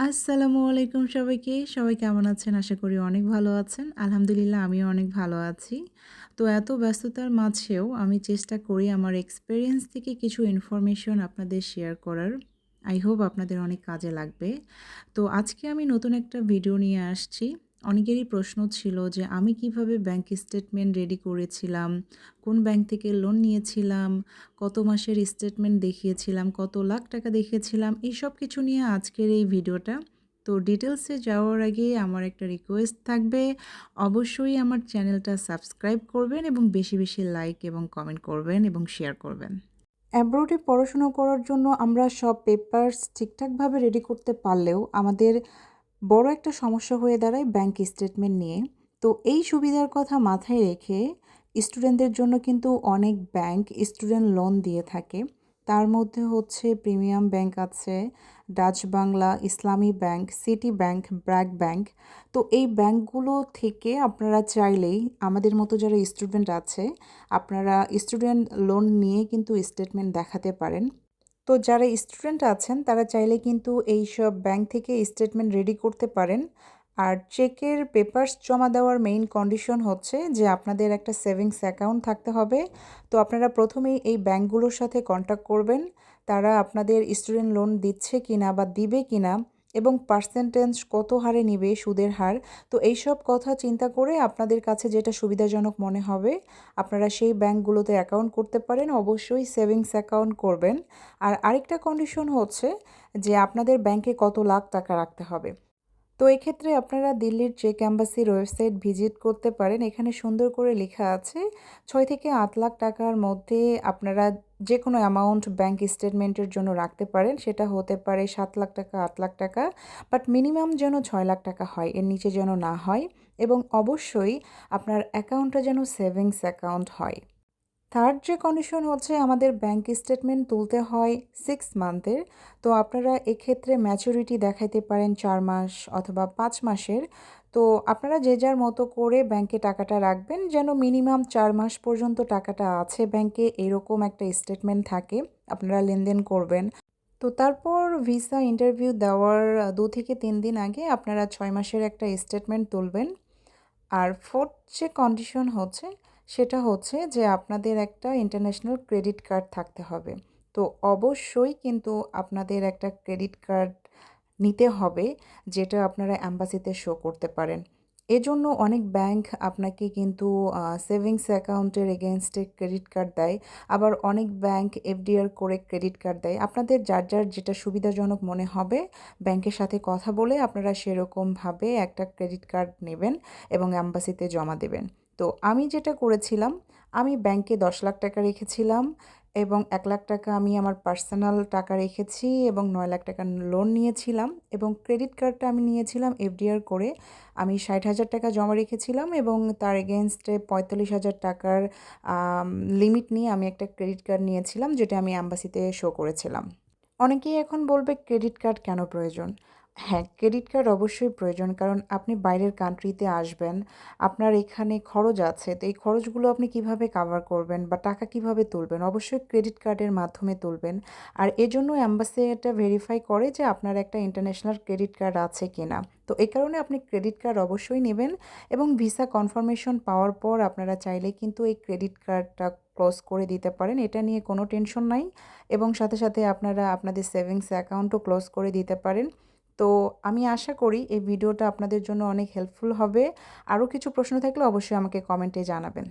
আসসালামু আলাইকুম সবাইকে। সবাই কেমন আছেন? আশা করি অনেক ভালো আছেন। আলহামদুলিল্লাহ আমিও অনেক ভালো আছি। তো এত ব্যস্ততার মাঝেও আমি চেষ্টা করি আমার এক্সপেরিয়েন্স থেকে কিছু ইনফরমেশন আপনাদের শেয়ার করার। আই হোপ আপনাদের অনেক কাজে লাগবে। তো আজকে আমি নতুন একটা ভিডিও নিয়ে আসছি। অনেকেরই প্রশ্ন ছিল যে আমি কিভাবে ব্যাংক স্টেটমেন্ট রেডি করেছিলাম, কোন ব্যাংক থেকে লোন নিয়েছিলাম, কত মাসের স্টেটমেন্ট দেখিয়েছিলাম, কত লাখ টাকা দেখিয়েছিলাম, এইসব কিছু নিয়ে আজকের এই ভিডিওটা। তো ডিটেলসে যাওয়ার আগে আমার একটা রিকোয়েস্ট থাকবে, অবশ্যই আমার চ্যানেলটা সাবস্ক্রাইব করবেন এবং বেশি বেশি লাইক এবং কমেন্ট করবেন এবং শেয়ার করবেন। অ্যাব্রোডে পড়াশুনো করার জন্য আমরা সব পেপারস ঠিকঠাকভাবে রেডি করতে পারলেও আমাদের বড় একটা সমস্যা হয়ে দাঁড়ায় ব্যাংক স্টেটমেন্ট নিয়ে। তো এই সুবিধার কথা মাথায় রেখে স্টুডেন্টদের জন্য কিন্তু অনেক ব্যাংক স্টুডেন্ট লোন দিয়ে থাকে। তার মধ্যে হচ্ছে প্রিমিয়াম ব্যাংক আছে, ডাচ বাংলা, ইসলামী bank, city bank, BRAC bank. তো এই ব্যাংকগুলো থেকে আপনারা চাইলেই আমাদের মতো যারা স্টুডেন্ট আছে, আপনারা স্টুডেন্ট লোন নিয়ে কিন্তু স্টেটমেন্ট দেখাতে পারেন। তো যারা স্টুডেন্ট আছেন তারা চাইলে কিন্তু এইসব ব্যাংক থেকে স্টেটমেন্ট রেডি করতে পারেন। আর চেকের পেপারস জমা দেওয়ার মেইন কন্ডিশন হচ্ছে যে আপনাদের একটা সেভিংস অ্যাকাউন্ট থাকতে হবে। তো আপনারা প্রথমেই এই ব্যাংকগুলোর সাথে কন্ট্যাক্ট করবেন, তারা আপনাদের স্টুডেন্ট লোন দিচ্ছে কিনা বা দিবে কিনা এবং পার্সেন্টেজ কত হারে নিবে, সুদের হার। তো এইসব কথা চিন্তা করে আপনাদের কাছে যেটা সুবিধাজনক মনে হবে আপনারা সেই ব্যাংকগুলোতে অ্যাকাউন্ট করতে পারেন। অবশ্যই সেভিংস অ্যাকাউন্ট করবেন। আর আরেকটা কন্ডিশন হচ্ছে যে আপনাদের ব্যাংকে কত লাখ টাকা রাখতে হবে। তো এক্ষেত্রে আপনারা দিল্লির চেক অ্যাম্বাসির ওয়েবসাইট ভিজিট করতে পারেন। এখানে সুন্দর করে লেখা আছে ৬ থেকে ৮ লাখ টাকার মধ্যে আপনারা যে কোনো অ্যামাউন্ট ব্যাংক স্টেটমেন্টের জন্য রাখতে পারেন। সেটা হতে পারে ৭ লাখ টাকা, ৮ লাখ টাকা, বাট মিনিমাম যেন ৬ লাখ টাকা হয়, এর নিচে যেন না হয়। এবং অবশ্যই আপনার অ্যাকাউন্টটা যেন সেভিংস অ্যাকাউন্ট হয়। থার্ড যে কন্ডিশন হচ্ছে আমাদের ব্যাংক স্টেটমেন্ট তুলতে হয় 6 মান্থের। তো আপনারা এক্ষেত্রে ম্যাচুরিটি দেখাইতে পারেন ৪ মাস অথবা ৫ মাসের। তো আপনারা যে যার মতো করে ব্যাংকে টাকাটা রাখবেন যেন মিনিমাম ৪ মাস পর্যন্ত টাকাটা আছে ব্যাংকে, এরকম একটা স্টেটমেন্ট থাকে। আপনারা লেনদেন করবেন। তো তারপর ভিসা ইন্টারভিউ দেওয়ার ২ থেকে ৩ দিন আগে আপনারা ৬ মাসের একটা স্টেটমেন্ট তুলবেন। আর ফোর্থ যে কন্ডিশন হচ্ছে সেটা হচ্ছে যে আপনাদের একটা ইন্টারন্যাশনাল ক্রেডিট কার্ড থাকতে হবে। তো অবশ্যই কিন্তু আপনাদের একটা ক্রেডিট কার্ড নিতে হবে, যেটা আপনারা অ্যাম্বাসিতে শো করতে পারেন। এজন্য অনেক ব্যাংক আপনাকে কিন্তু সেভিংস অ্যাকাউন্টের এগেইনস্টে ক্রেডিট কার্ড দেয়। আবার অনেক ব্যাংক এফডিআর করে ক্রেডিট কার্ড দেয়। আপনাদের যার যার যেটা সুবিধাজনক মনে হবে ব্যাংকের সাথে কথা বলে আপনারা সেরকমভাবে একটা ক্রেডিট কার্ড নেবেন এবং অ্যাম্বাসিতে জমা দেবেন। তো আমি যেটা করেছিলাম, আমি ব্যাংকে ১০ লাখ টাকা রেখেছিলাম এবং ১ লাখ টাকা আমি আমার পার্সোনাল টাকা রেখেছি এবং ৯ লাখ টাকা লোন নিয়েছিলাম এবং ক্রেডিট কার্ডটা আমি নিয়েছিলাম এফডিআর করে। আমি ৬০,০০০ টাকা জমা রেখেছিলাম এবং তার এগেইনস্টে ৪৫,০০০ টাকার লিমিট নিয়ে আমি একটা ক্রেডিট কার্ড নিয়েছিলাম, যেটা আমি অ্যাম্বাসিতে শো করেছিলাম। অনেকেই এখন বলবে ক্রেডিট কার্ড কেন প্রয়োজন? হ্যাঁ, ক্রেডিট কার্ড অবশ্যই প্রয়োজন, কারণ আপনি বাইরের কান্ট্রিতে আসবেন, আপনার এখানে খরচ আছে। তো এই খরচগুলো আপনি কিভাবে কাভার করবেন বা টাকা কিভাবে তুলবেন? অবশ্যই ক্রেডিট কার্ডের মাধ্যমে তুলবেন। আর এজন্য অ্যাম্বাসি এটা ভেরিফাই করে যে আপনার একটা ইন্টারন্যাশনাল ক্রেডিট কার্ড আছে কিনা। তো এই কারণে আপনি ক্রেডিট কার্ড অবশ্যই নেবেন এবং ভিসা কনফার্মেশন পাওয়ার পর আপনারা চাইলে কিন্তু এই ক্রেডিট কার্ডটা ক্লোজ করে দিতে পারেন। এটা নিয়ে কোনো টেনশন নাই। এবং সাথে সাথে আপনারা আপনাদের সেভিংস অ্যাকাউন্টও ক্লোজ করে দিতে পারেন। তো আমি আশা করি এই ভিডিওটা আপনাদের জন্য অনেক হেল্পফুল হবে। আরও কিছু প্রশ্ন থাকলে অবশ্যই আমাকে কমেন্টে জানাবেন।